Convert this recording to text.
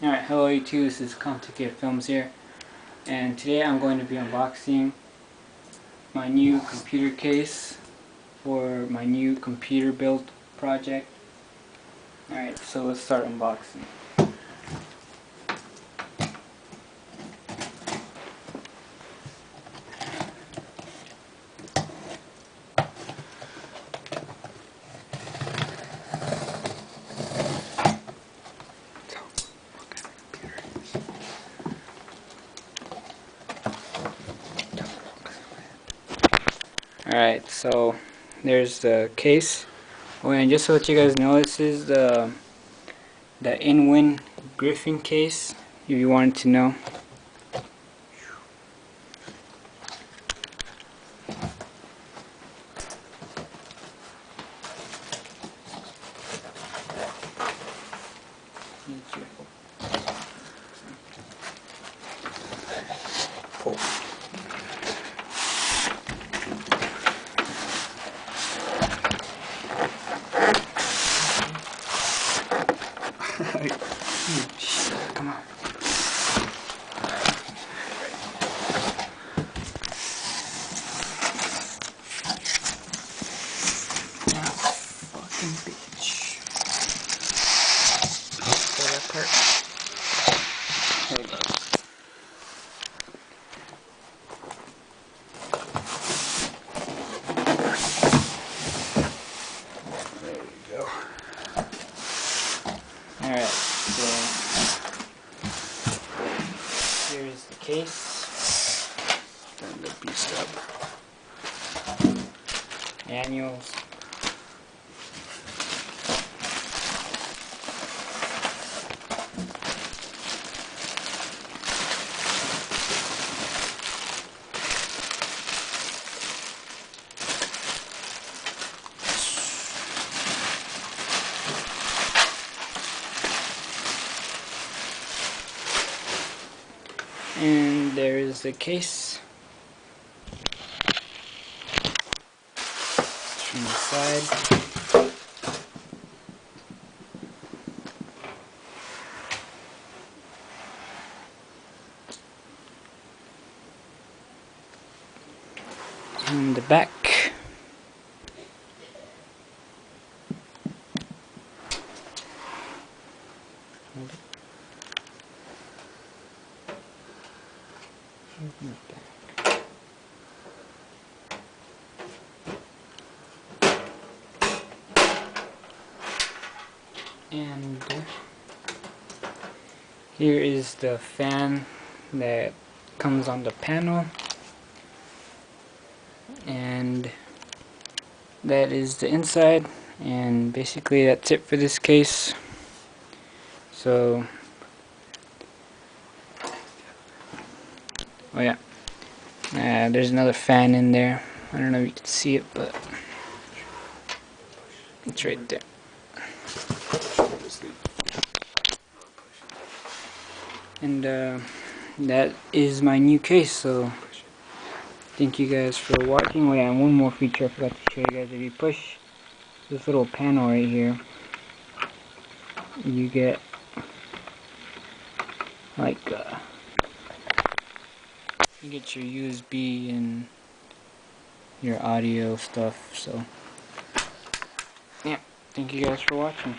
Alright, hello YouTube, this is Complicated Films here, and today I'm going to be unboxing my new computer case for my new computer build project. Alright, so let's start unboxing. Alright, so there's the case. Oh, and just to let you guys know, this is the in-win Griffin case, if you wanted to know. Come on. Fucking bitch. Pull that part. There it goes. There we go. Alright, so here's the case. Then the B-stub. Manuals. And there's the case from the side. And the back. And here is the fan that comes on the panel, and that is the inside, and basically that's it for this case. So oh yeah, there's another fan in there. I don't know if you can see it, but it's right there. And that is my new case. So thank you guys for watching. Oh yeah, and one more feature I forgot to show you guys. If you push this little panel right here, you get like you get your USB and your audio stuff. So yeah, thank you guys for watching.